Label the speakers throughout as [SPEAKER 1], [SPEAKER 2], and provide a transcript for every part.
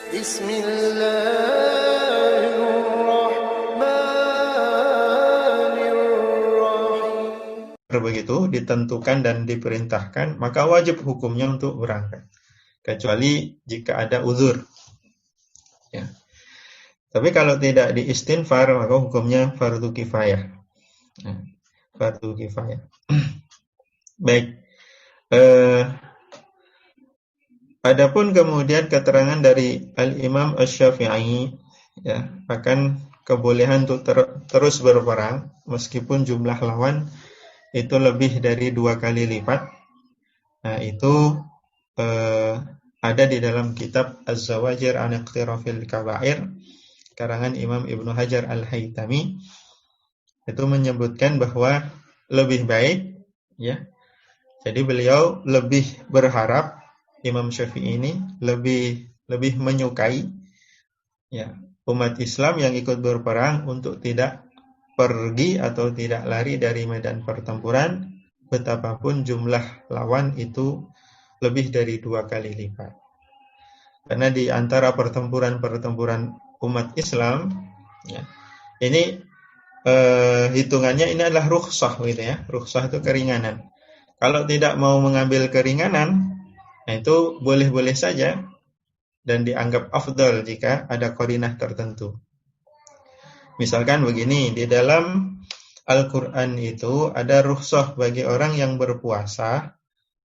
[SPEAKER 1] Bismillahirrahmanirrahim. Begitu ditentukan dan diperintahkan, maka wajib hukumnya untuk berangkat. Kecuali jika ada uzur. Ya. Tapi kalau tidak diistinfar, maka hukumnya fardu kifayah. Nah, fardu kifayah. Baik. Adapun kemudian keterangan dari Al-Imam Asy-Syafi'i ya, akan kebolehan untuk terus berperang meskipun jumlah lawan itu lebih dari 2 kali lipat. Nah, itu ada di dalam kitab Az-Zawajir an Iqtirafil Kaba'ir karangan Imam Ibnu Hajar Al-Haytami. Itu menyebutkan bahwa lebih baik ya. Jadi beliau lebih berharap, Imam Syafi'i ini lebih menyukai ya umat Islam yang ikut berperang untuk tidak pergi atau tidak lari dari medan pertempuran betapapun jumlah lawan itu lebih dari 2 kali lipat. Karena di antara pertempuran umat Islam ya, ini hitungannya ini adalah rukhsah gitu ya. Rukhsah itu keringanan. Kalau tidak mau mengambil keringanan, nah itu boleh-boleh saja dan dianggap afdal jika ada qarinah tertentu. Misalkan begini, di dalam Al-Quran itu ada rukhsah bagi orang yang berpuasa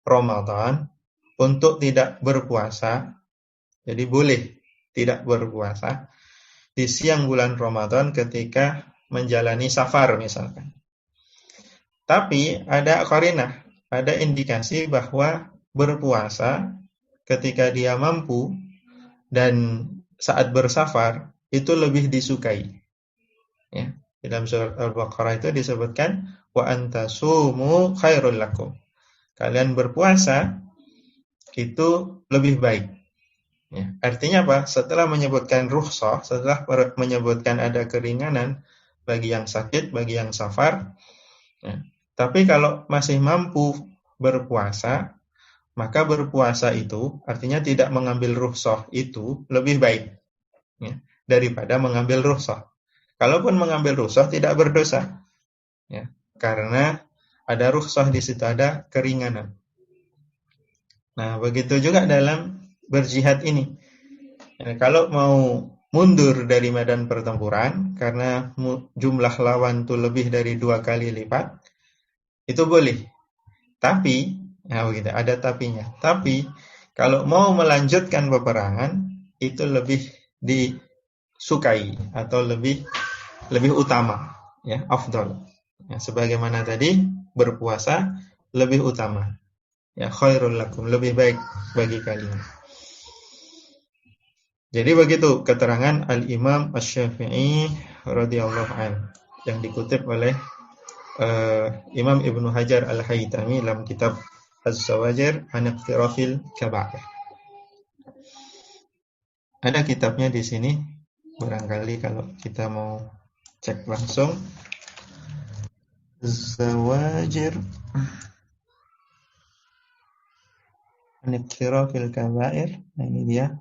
[SPEAKER 1] Ramadan untuk tidak berpuasa. Jadi boleh tidak berpuasa di siang bulan Ramadan ketika menjalani safar misalkan. Tapi ada qarinah, ada indikasi bahwa berpuasa ketika dia mampu dan saat bersafar itu lebih disukai. Ya, dalam surat Al-Baqarah itu disebutkan wa antasumu khairul lakum. Kalian berpuasa itu lebih baik. Ya, artinya apa? Setelah menyebutkan rukhsah, setelah menyebutkan ada keringanan bagi yang sakit, bagi yang safar, ya, tapi kalau masih mampu berpuasa, maka berpuasa itu artinya tidak mengambil rukhsah itu lebih baik ya, daripada mengambil rukhsah. Kalaupun mengambil rukhsah tidak berdosa, ya, karena ada rukhsah di situ, ada keringanan. Nah, begitu juga dalam berjihad ini. Ya, kalau mau mundur dari medan pertempuran karena jumlah lawan itu lebih dari 2 kali lipat, itu boleh. Tapi, nah begitu, ada tapinya. Tapi, kalau mau melanjutkan peperangan, itu lebih disukai atau lebih utama, ya, afdal. Ya, sebagaimana tadi berpuasa lebih utama. Ya, khairul lakum, lebih baik bagi kalian. Jadi begitu keterangan Al-Imam Asy-Syafi'i radhiyallahu an yang dikutip oleh Imam Ibnu Hajar Al-Haytami dalam kitab Az-Zawajir an Iqtirafil Kaba'ir. Ada kitabnya di sini, barangkali kalau kita mau cek langsung. Az-Zawajir an Iqtirafil Kaba'ir. Nah, ini dia.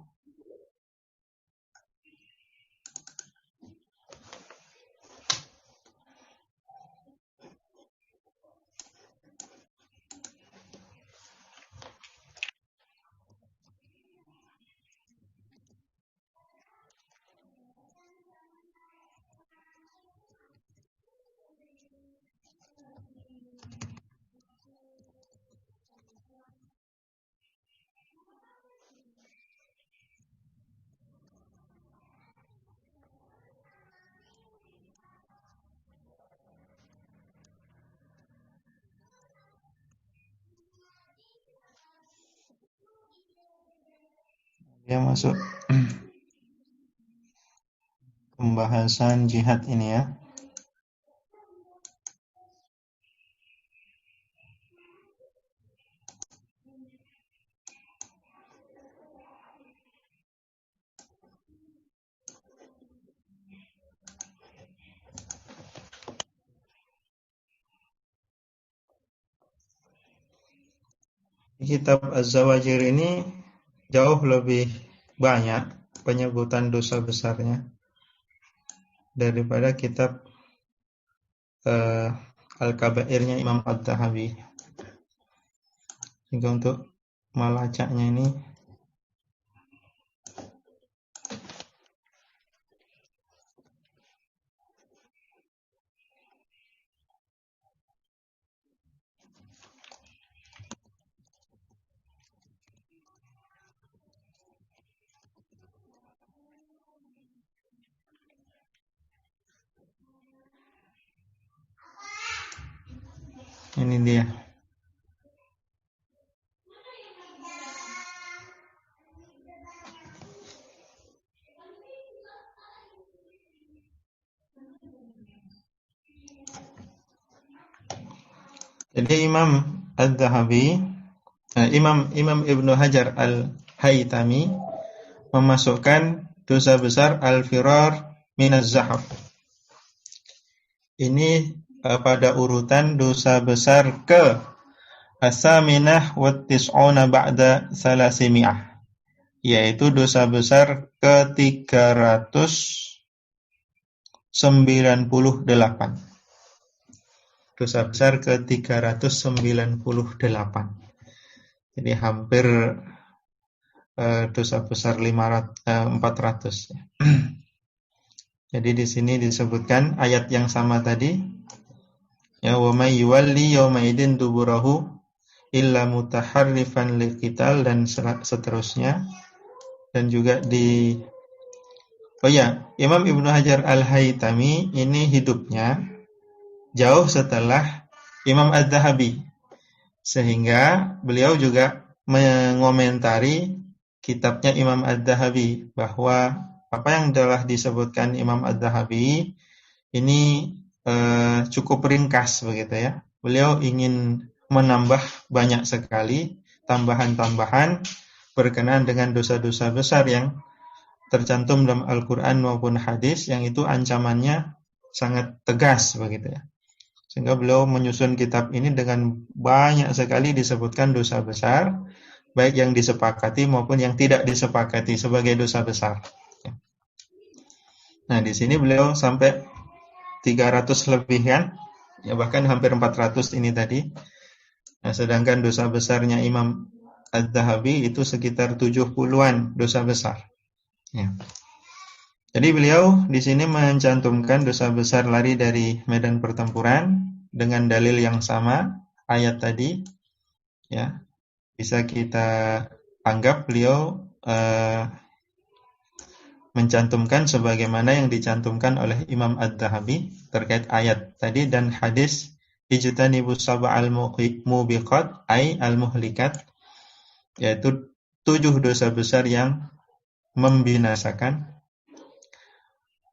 [SPEAKER 1] Dia masuk pembahasan jihad ini ya. Kitab Az-Zawajir ini jauh lebih banyak penyebutan dosa besarnya daripada kitab Al-Kabairnya Imam Ad-Dhahabi. Sehingga untuk melacaknya ini dia. Jadi Imam Ad-Dhahabi, Imam Ibnu Hajar Al-Haytami memasukkan dosa besar al-firar minaz zahaf. Ini pada urutan dosa besar ke as-saminah wa tis'una ba'da salasimi'ah, yaitu dosa besar ke 398. Dosa besar ke 398. Jadi hampir dosa besar 400. Jadi di sini disebutkan ayat yang sama tadi, ya, wa may yuwalli yawma idin duburahu illa mutaharrifan liqital, dan seterusnya. Dan juga Imam Ibnu Hajar Al-Haytami ini hidupnya jauh setelah Imam Ad-Dhahabi, sehingga beliau juga mengomentari kitabnya Imam Ad-Dhahabi bahwa apa yang telah disebutkan Imam Ad-Dhahabi ini cukup ringkas begitu ya. Beliau ingin menambah banyak sekali tambahan-tambahan berkenaan dengan dosa-dosa besar yang tercantum dalam Al-Quran maupun hadis, yang itu ancamannya sangat tegas begitu ya. Sehingga beliau menyusun kitab ini dengan banyak sekali disebutkan dosa besar, baik yang disepakati maupun yang tidak disepakati sebagai dosa besar. Nah, di sini beliau sampai 300 lebih kan, ya bahkan hampir 400 ini tadi. Nah, sedangkan dosa besarnya Imam Ad-Dhahabi itu sekitar 70-an dosa besar. Ya. Jadi beliau di sini mencantumkan dosa besar lari dari medan pertempuran dengan dalil yang sama ayat tadi. Ya, bisa kita anggap beliau mencantumkan sebagaimana yang dicantumkan oleh Imam Ad-Dhahabi terkait ayat tadi dan hadis ijtanibus sab'al mubiqat ay al-muhlikat, yaitu 7 dosa besar yang membinasakan.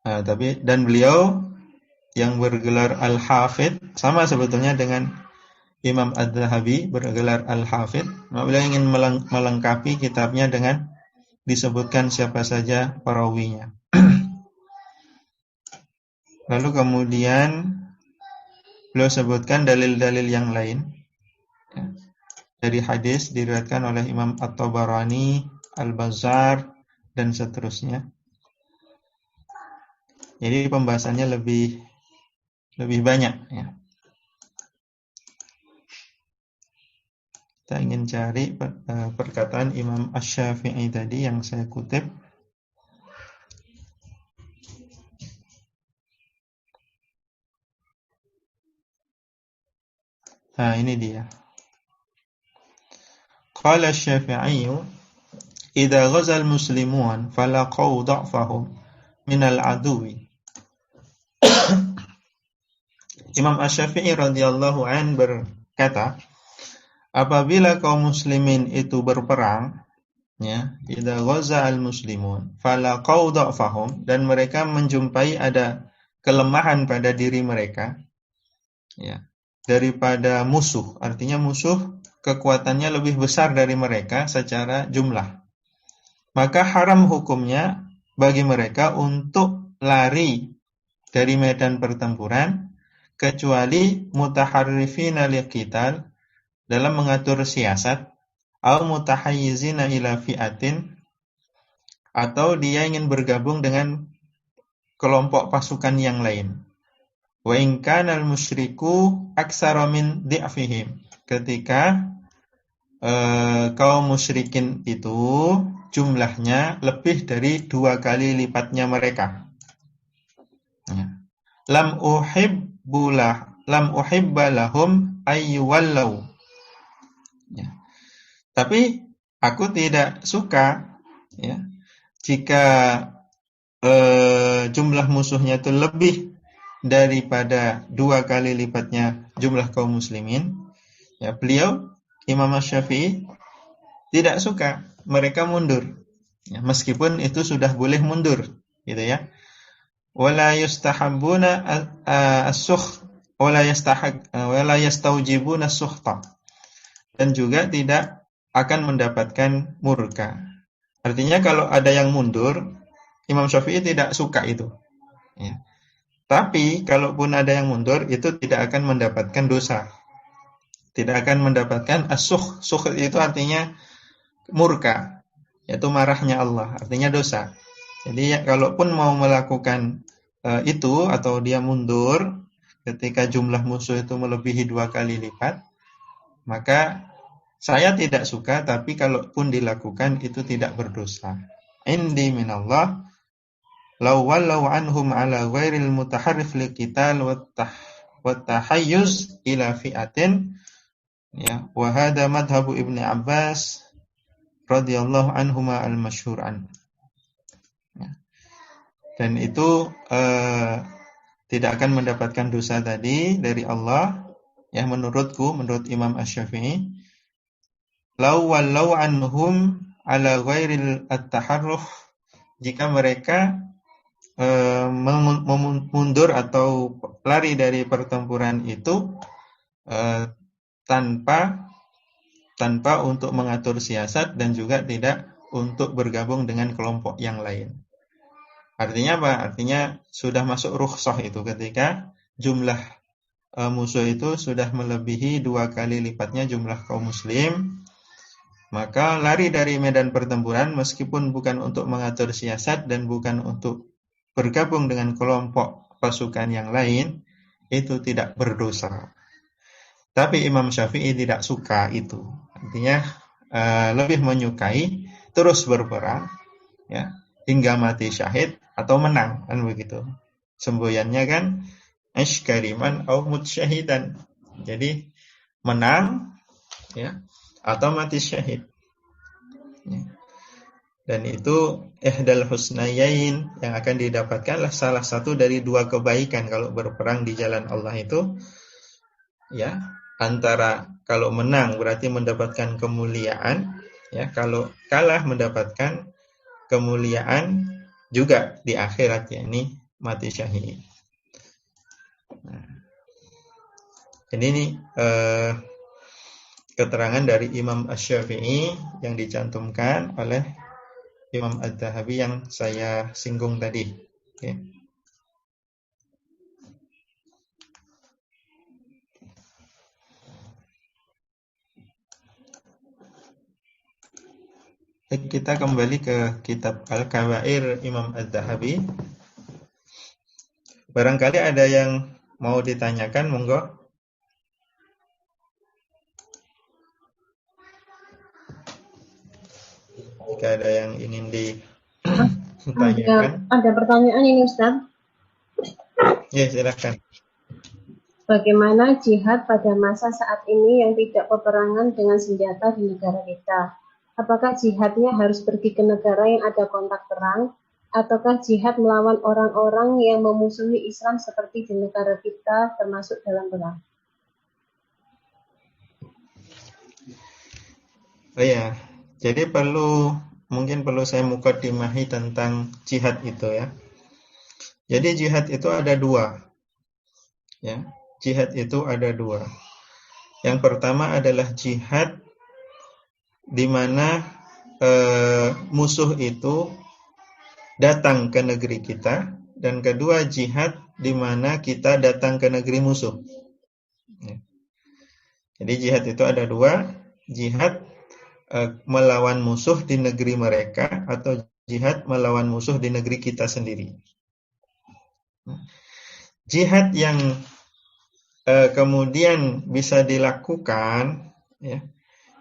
[SPEAKER 1] Dan beliau yang bergelar Al-Hafidh sama sebetulnya dengan Imam Ad-Dhahabi bergelar Al-Hafidh. Beliau ingin melengkapi kitabnya dengan disebutkan siapa saja perawinya. Lalu kemudian beliau sebutkan dalil-dalil yang lain. Dari hadis diriwayatkan oleh Imam At-Tabarani, Al-Bazzar, dan seterusnya. Jadi pembahasannya lebih banyak ya. Kita ingin cari perkataan Imam Asy-Syafi'i tadi yang saya kutip. Nah, ini dia. Qala Asy-Syafi'i, "Idza ghazal muslimun falaqaw dha'fahum minal aduwi." Imam Asy-Syafi'i radhiyallahu an berkata, apabila kaum muslimin itu berperang, ya, idza ghaza al-muslimun falaqaw dha'fahum, dan mereka menjumpai ada kelemahan pada diri mereka, ya, daripada musuh, artinya musuh kekuatannya lebih besar dari mereka secara jumlah, maka haram hukumnya bagi mereka untuk lari dari medan pertempuran kecuali mutaharrifina liqital, dalam mengatur siasat, atau mutahayyizina ila fi'atin, atau dia ingin bergabung dengan kelompok pasukan yang lain. Wa in kana al-musyriku aktsara min dhi'fihim. Ketika kaum musyrikin itu jumlahnya lebih dari 2 kali lipatnya mereka. Ya. Lam uhibba lahum ayyuwallau. Ya. Tapi aku tidak suka, ya, jika jumlah musuhnya itu lebih daripada 2 kali lipatnya jumlah kaum muslimin. Ya, beliau Imam Asy-Syafi'i tidak suka mereka mundur. Ya, meskipun itu sudah boleh mundur, gitu ya. Wala yustahabbuna as-sukh wala yastaujibuna as-sukhta. Dan juga tidak akan mendapatkan murka. Artinya kalau ada yang mundur, Imam Syafi'i tidak suka itu. Ya. Tapi kalaupun ada yang mundur, itu tidak akan mendapatkan dosa. Tidak akan mendapatkan as-sukh. Sukh itu artinya murka, yaitu marahnya Allah, artinya dosa. Jadi ya, kalaupun mau melakukan itu atau dia mundur ketika jumlah musuh itu melebihi 2 kali lipat, maka saya tidak suka, tapi kalaupun dilakukan itu tidak berdosa. Indi minallah law wallau anhum ala ghairil mutaharrif liqital wa tahayyuz ila fi'atin, ya, wa hadha madhhabu Ibnu Abbas radhiyallahu anhuma al-masyhur an. Ya. Dan itu tidak akan mendapatkan dosa tadi dari Allah, ya, menurut Imam Asy-Syafi'i. Law wallau anhum ala ghairil at-taharruf, jika mereka mundur atau lari dari pertempuran itu tanpa untuk mengatur siasat dan juga tidak untuk bergabung dengan kelompok yang lain. Artinya apa? Artinya sudah masuk rukhsah itu ketika jumlah musuh itu sudah melebihi 2 kali lipatnya jumlah kaum muslim, maka lari dari medan pertempuran meskipun bukan untuk mengatur siasat dan bukan untuk bergabung dengan kelompok pasukan yang lain, itu tidak berdosa. Tapi Imam Syafi'i tidak suka itu. Artinya lebih menyukai terus berperang, ya, hingga mati syahid atau menang, kan begitu. Semboyannya kan ashkariman au mutsyahidan. Jadi menang, ya, atau mati syahid. Ya. Dan itu ihdal husnayain, yang akan didapatkanlah salah satu dari 2 kebaikan kalau berperang di jalan Allah itu, ya. Antara kalau menang berarti mendapatkan kemuliaan, ya, kalau kalah mendapatkan kemuliaan juga di akhirat, yakni mati syahid. Nah, ini keterangan dari Imam Asy-Syafi'i yang dicantumkan oleh Imam Adz-Dzahabi yang saya singgung tadi. Okay. Kita kembali ke kitab Al-Kabair Imam Adz-Dzahabi. Barangkali ada yang mau ditanyakan, monggo. Jika ada yang ingin ditanyakan.
[SPEAKER 2] Ada pertanyaan ini, Ustaz.
[SPEAKER 1] Ya, silakan.
[SPEAKER 2] Bagaimana jihad pada masa saat ini yang tidak peperangan dengan senjata di negara kita? Apakah jihadnya harus pergi ke negara yang ada kontak perang, ataukah jihad melawan orang-orang yang memusuhi Islam seperti di negara kita termasuk dalam perang?
[SPEAKER 1] Oh ya, jadi mungkin perlu saya mukadimahi tentang jihad itu, ya. Jadi jihad itu ada 2. Ya, jihad itu ada 2. Yang pertama adalah jihad di mana musuh itu datang ke negeri kita, dan kedua jihad di mana kita datang ke negeri musuh. Ya. Jadi jihad itu ada 2, jihad melawan musuh di negeri mereka atau jihad melawan musuh di negeri kita sendiri. Jihad yang kemudian bisa dilakukan ya,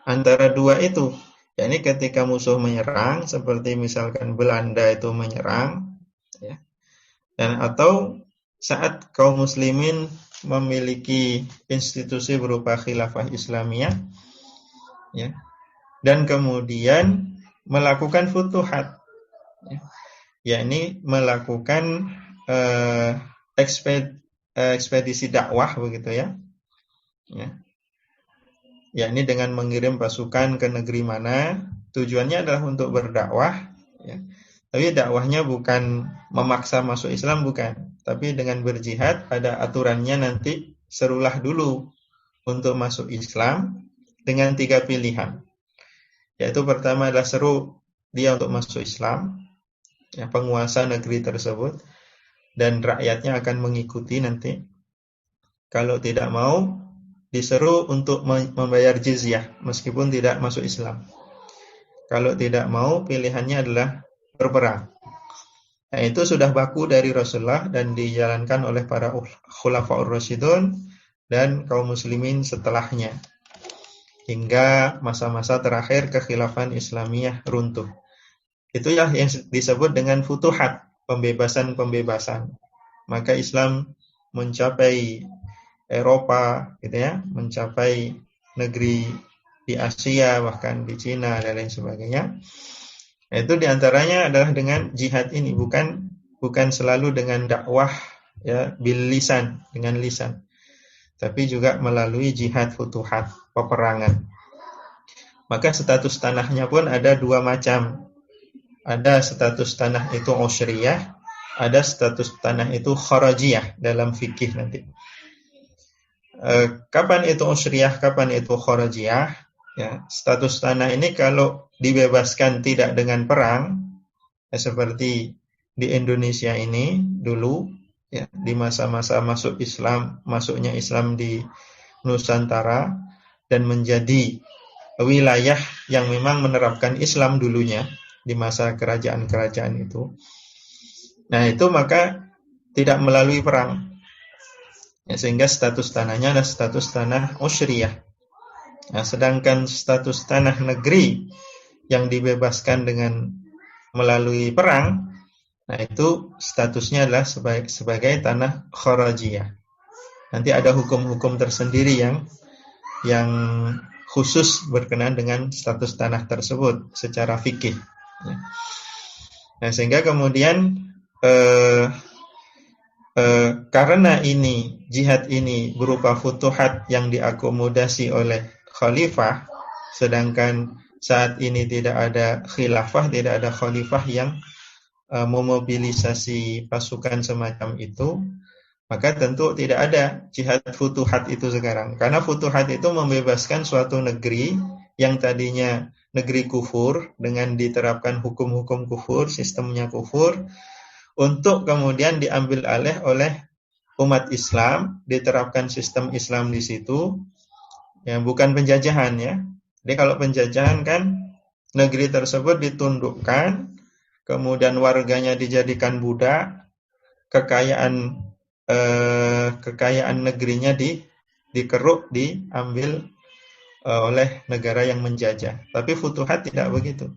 [SPEAKER 1] antara dua itu, yakni ketika musuh menyerang, seperti misalkan Belanda itu menyerang, ya, dan atau saat kaum muslimin memiliki institusi berupa khilafah Islamiyah, ya, dan kemudian melakukan futuhat, ya, yakni melakukan ekspedisi dakwah begitu ya, yakni dengan mengirim pasukan ke negeri mana, tujuannya adalah untuk berdakwah, ya. Tapi dakwahnya bukan memaksa masuk Islam, bukan. Tapi dengan berjihad ada aturannya nanti, serulah dulu untuk masuk Islam dengan 3 pilihan. Yaitu pertama adalah seru dia untuk masuk Islam, ya, penguasa negeri tersebut, dan rakyatnya akan mengikuti nanti. Kalau tidak mau, diseru untuk membayar jizyah meskipun tidak masuk Islam. Kalau tidak mau, pilihannya adalah berperang. Nah, itu sudah baku dari Rasulullah dan dijalankan oleh para khulafaur rasyidun dan kaum muslimin setelahnya hingga masa-masa terakhir kekhilafan Islamiyah runtuh. Itulah yang disebut dengan futuhat, pembebasan-pembebasan. Maka Islam mencapai Eropa, gitu ya, mencapai negeri di Asia, bahkan di Cina dan lain sebagainya. Itu diantaranya adalah dengan jihad ini, bukan selalu dengan dakwah ya bil lisan, dengan lisan, tapi juga melalui jihad futuhat, peperangan. Maka status tanahnya pun ada 2 macam. Ada status tanah itu usyriyah, ada status tanah itu kharajiyah dalam fikih nanti. Kapan itu usyriyah, kapan itu kharajiyah? Ya, status tanah ini kalau dibebaskan tidak dengan perang, ya, seperti di Indonesia ini dulu, ya, di masa-masa masuknya Islam di Nusantara dan menjadi wilayah yang memang menerapkan Islam dulunya di masa kerajaan-kerajaan itu. Nah, itu maka tidak melalui perang. Ya, sehingga status tanahnya adalah status tanah usyriyah. Nah, sedangkan status tanah negeri yang dibebaskan dengan melalui perang, nah itu statusnya adalah sebagai tanah kharajiyah. Nanti ada hukum-hukum tersendiri yang khusus berkenaan dengan status tanah tersebut secara fikih. Nah, sehingga kemudian karena ini jihad ini berupa futuhat yang diakomodasi oleh khalifah, sedangkan saat ini tidak ada khilafah, tidak ada khalifah yang memobilisasi pasukan semacam itu, maka tentu tidak ada jihad futuhat itu sekarang. Karena futuhat itu membebaskan suatu negeri yang tadinya negeri kufur dengan diterapkan hukum-hukum kufur, sistemnya kufur, untuk kemudian diambil alih oleh umat Islam, diterapkan sistem Islam di situ. Ya, bukan penjajahan ya. Jadi kalau penjajahan kan negeri tersebut ditundukkan, kemudian warganya dijadikan budak, kekayaan negerinya dikeruk, diambil oleh negara yang menjajah. Tapi futuhat tidak begitu.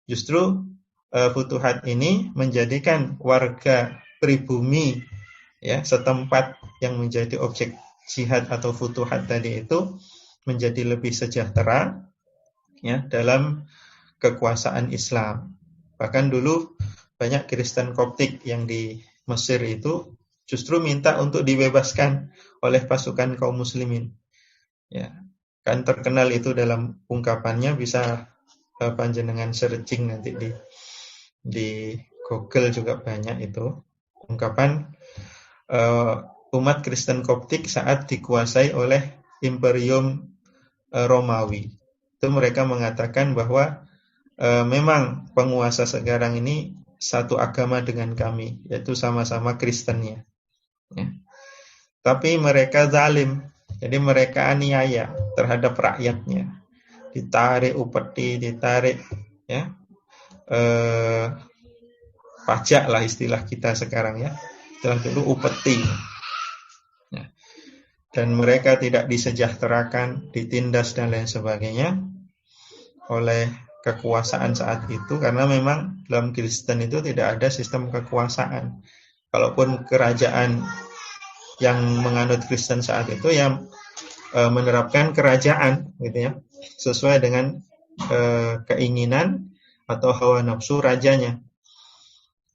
[SPEAKER 1] Justru futuhat ini menjadikan warga pribumi ya setempat yang menjadi objek jihad atau futuhat tadi itu menjadi lebih sejahtera ya dalam kekuasaan Islam. Bahkan dulu banyak Kristen Koptik yang di Mesir itu justru minta untuk dibebaskan oleh pasukan kaum muslimin. Ya, kan terkenal itu dalam ungkapannya, bisa panjenengan searching nanti di Google juga banyak itu ungkapan umat Kristen Koptik saat dikuasai oleh Imperium Romawi. Itu mereka mengatakan bahwa memang penguasa sekarang ini satu agama dengan kami, yaitu sama-sama Kristennya. Ya. Tapi mereka zalim, jadi mereka aniaya terhadap rakyatnya, ditarik upeti, ditarik ya pajak lah istilah kita sekarang ya. Istilah dulu upeti. Ya. Dan mereka tidak disejahterakan, ditindas dan lain sebagainya oleh kekuasaan saat itu, karena memang dalam Kristen itu tidak ada sistem kekuasaan. Kalaupun kerajaan yang menganut Kristen saat itu yang menerapkan kerajaan gitu ya, sesuai dengan keinginan atau hawa nafsu rajanya.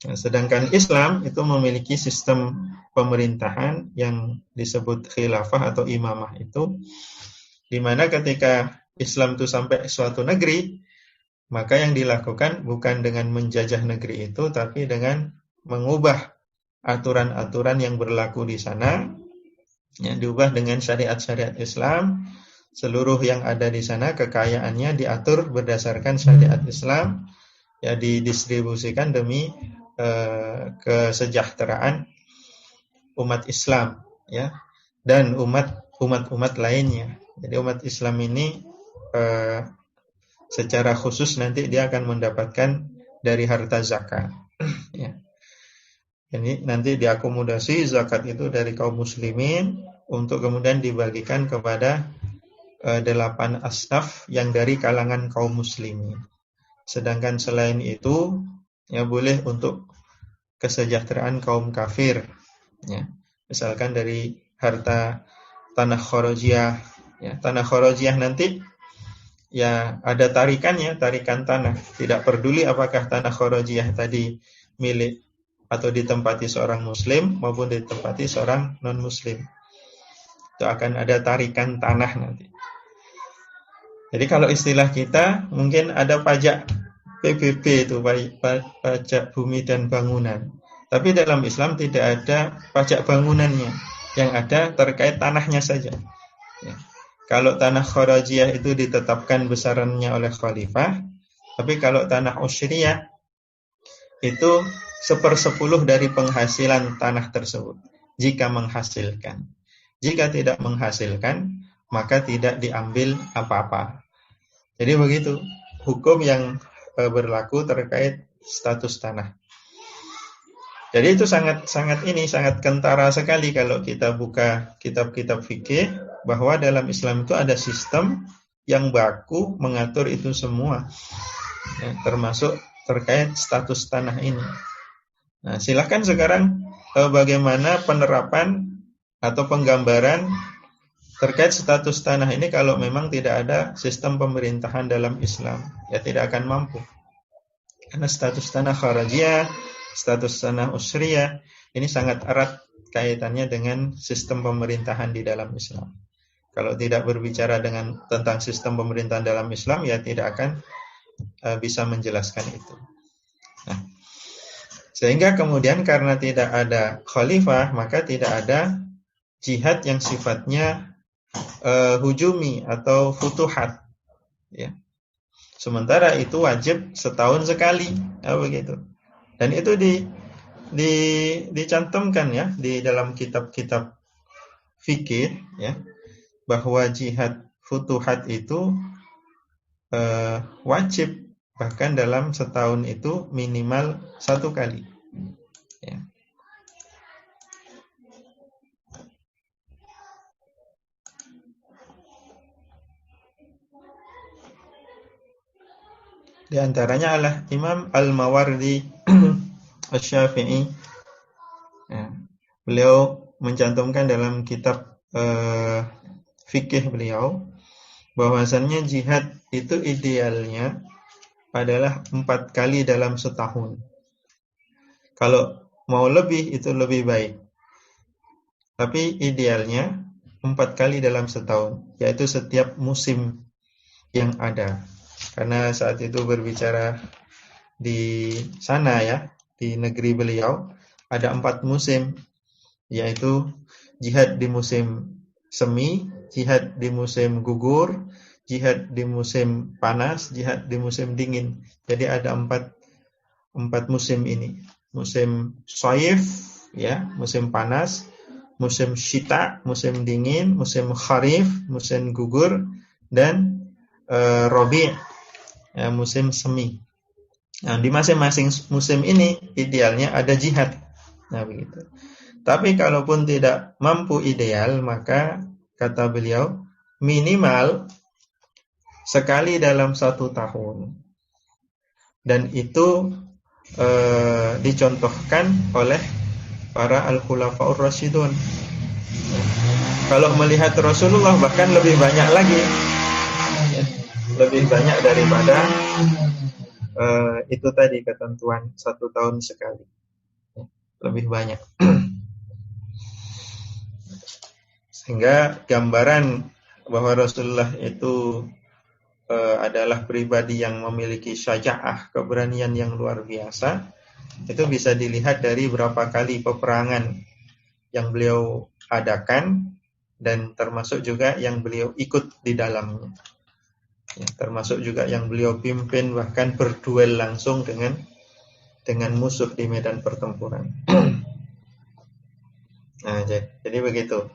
[SPEAKER 1] Nah, sedangkan Islam itu memiliki sistem pemerintahan yang disebut khilafah atau imamah itu, di mana ketika Islam itu sampai suatu negeri, maka yang dilakukan bukan dengan menjajah negeri itu, tapi dengan mengubah aturan-aturan yang berlaku di sana, ya, diubah dengan syariat-syariat Islam. Seluruh yang ada di sana kekayaannya diatur berdasarkan syariat Islam, ya, didistribusikan demi kesejahteraan umat Islam, ya, dan umat lainnya. Jadi umat Islam ini secara khusus nanti dia akan mendapatkan dari harta zakat. Ya. Ini nanti diakomodasi zakat itu dari kaum muslimin untuk kemudian dibagikan kepada 8 asnaf yang dari kalangan kaum muslimin. Sedangkan selain itu, ya, boleh untuk kesejahteraan kaum kafir. Ya. Misalkan dari harta tanah khorojiyah. Ya, tanah khorojiyah nanti ya ada tarikannya, tarikan tanah. Tidak peduli apakah tanah khorojiyah tadi milik atau ditempati seorang muslim maupun ditempati seorang non-muslim. Itu akan ada tarikan tanah nanti. Jadi kalau istilah kita mungkin ada pajak PBB itu, pajak bumi dan bangunan. Tapi dalam Islam tidak ada pajak bangunannya. Yang ada terkait tanahnya saja. Ya. Kalau tanah khorajiyah itu ditetapkan besarannya oleh khalifah, tapi kalau tanah usyriyah itu 1/10 dari penghasilan tanah tersebut, jika menghasilkan. Jika tidak menghasilkan, maka tidak diambil apa-apa. Jadi begitu hukum yang berlaku terkait status tanah. Jadi itu sangat kentara sekali kalau kita buka kitab-kitab fikih, bahwa dalam Islam itu ada sistem yang baku mengatur itu semua, ya, termasuk terkait status tanah ini. Nah, silakan sekarang bagaimana penerapan atau penggambaran terkait status tanah ini kalau memang tidak ada sistem pemerintahan dalam Islam, ya tidak akan mampu. Karena status tanah kharajiyah, status tanah usriyah ini sangat erat kaitannya dengan sistem pemerintahan di dalam Islam. Kalau tidak berbicara tentang sistem pemerintahan dalam Islam, ya tidak akan bisa menjelaskan itu. Nah, sehingga kemudian karena tidak ada khalifah, maka tidak ada jihad yang sifatnya hujumi atau futuhat, ya. Sementara itu wajib setahun sekali, ya, begitu. Dan itu dicantumkan ya di dalam kitab-kitab fikih, ya, bahwa jihad futuhat itu wajib, bahkan dalam setahun itu minimal 1 kali, ya. Di antaranya adalah Imam Al-Mawardi Asy-Syafi'i. Ya. Beliau mencantumkan dalam kitab fikih beliau bahwasannya jihad itu idealnya adalah 4 kali dalam setahun. Kalau mau lebih itu lebih baik. Tapi idealnya 4 kali dalam setahun, yaitu setiap musim yang ada. Karena saat itu berbicara di sana ya, di negeri beliau ada 4 musim, yaitu jihad di musim semi, jihad di musim gugur, jihad di musim panas, jihad di musim dingin. Jadi ada 4 musim ini. Musim shaif, ya, musim panas, musim syita, musim dingin, musim kharif, musim gugur, dan rabi', ya, musim semi. Nah, di masing-masing musim ini idealnya ada jihad. Nah, begitu. Tapi kalaupun tidak mampu ideal, maka kata beliau minimal sekali dalam 1 tahun. Dan itu dicontohkan oleh para al-khulafaur rasyidun. Kalau melihat Rasulullah bahkan lebih banyak lagi, lebih banyak daripada itu tadi ketentuan 1 tahun sekali, lebih banyak. Sehingga gambaran bahwa Rasulullah itu adalah pribadi yang memiliki syaja'ah, keberanian yang luar biasa, itu bisa dilihat dari berapa kali peperangan yang beliau adakan dan termasuk juga yang beliau ikut di dalamnya. Ya, termasuk juga yang beliau pimpin bahkan berduel langsung dengan musuh di medan pertempuran. Nah, jadi begitu.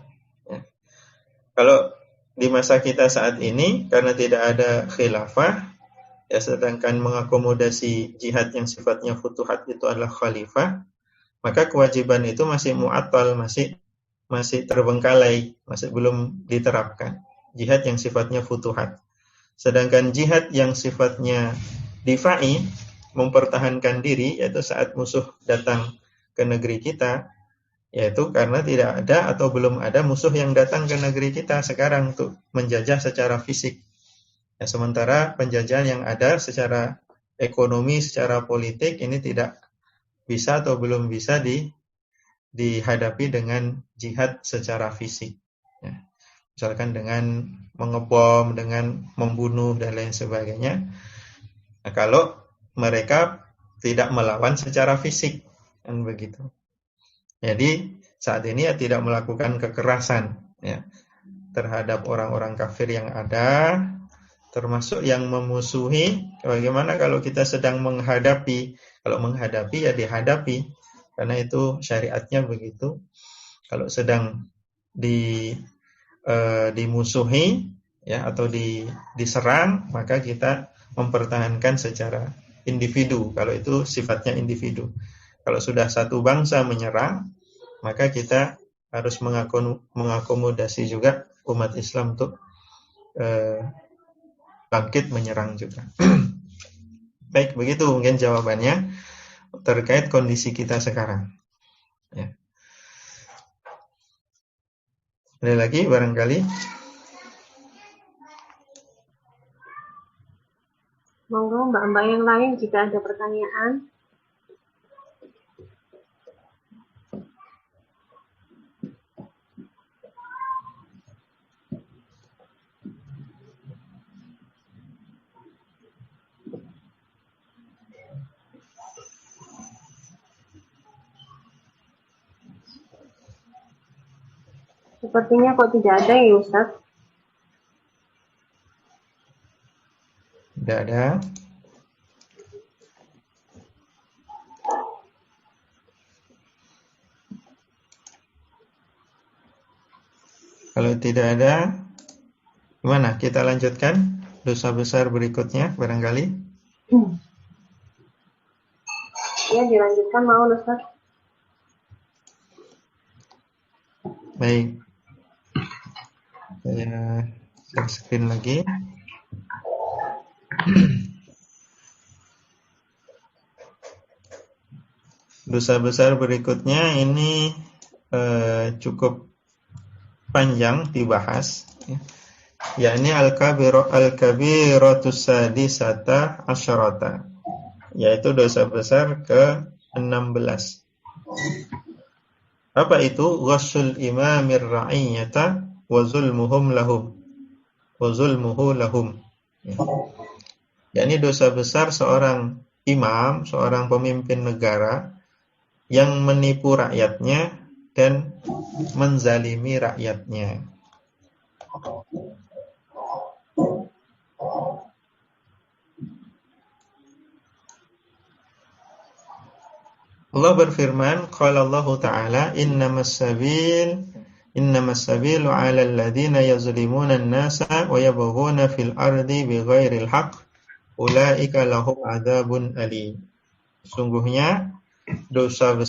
[SPEAKER 1] Ya. Kalau di masa kita saat ini karena tidak ada khilafah, ya, sedangkan mengakomodasi jihad yang sifatnya futuhat itu adalah khalifah, maka kewajiban itu masih mu'attal, masih terbengkalai, masih belum diterapkan. Jihad yang sifatnya futuhat. Sedangkan jihad yang sifatnya difa'i, mempertahankan diri, yaitu saat musuh datang ke negeri kita, yaitu karena tidak ada atau belum ada musuh yang datang ke negeri kita sekarang untuk menjajah secara fisik. Ya, sementara penjajahan yang ada secara ekonomi, secara politik ini tidak bisa atau belum bisa dihadapi dengan jihad secara fisik. Ya. Misalkan dengan mengebom, dengan membunuh dan lain sebagainya. Nah, kalau mereka tidak melawan secara fisik, kan begitu. Jadi saat ini ya tidak melakukan kekerasan ya terhadap orang-orang kafir yang ada, termasuk yang memusuhi. Bagaimana kalau kita sedang menghadapi? Kalau menghadapi ya dihadapi, karena itu syariatnya begitu. Kalau sedang dimusuhi ya atau diserang, maka kita mempertahankan secara individu. Kalau itu sifatnya individu. Kalau sudah satu bangsa menyerang, maka kita harus mengakomodasi juga umat Islam untuk bangkit menyerang juga. Baik, begitu mungkin jawabannya terkait kondisi kita sekarang. Ya. Ada lagi barangkali?
[SPEAKER 2] Monggo mbak-mbak yang lain jika ada pertanyaan. Sepertinya kok tidak ada ya Ustaz?
[SPEAKER 1] Tidak ada. Kalau tidak ada, gimana? Kita lanjutkan dosa besar berikutnya barangkali.
[SPEAKER 2] Ya, dilanjutkan mau Ustaz.
[SPEAKER 1] Baik. Saya share screen lagi. Dosa besar berikutnya ini cukup panjang dibahas, yakni al-kabiratus sadisata asyarata, yaitu dosa besar ke-16. Apa itu? Ghassul imamir ra'iyata wa zulmuhum lahum. Wa zulmuhu lahum. Yakni dosa besar seorang imam, seorang pemimpin negara yang menipu rakyatnya dan menzalimi rakyatnya. Allah berfirman, qala Allah Ta'ala, innamas sabilu 'alal ladzina yazlimuna an-nasa wa yabghuna fil ardi bighairil haqq ulaika lahum adzabun alim. Sungguhnya dosa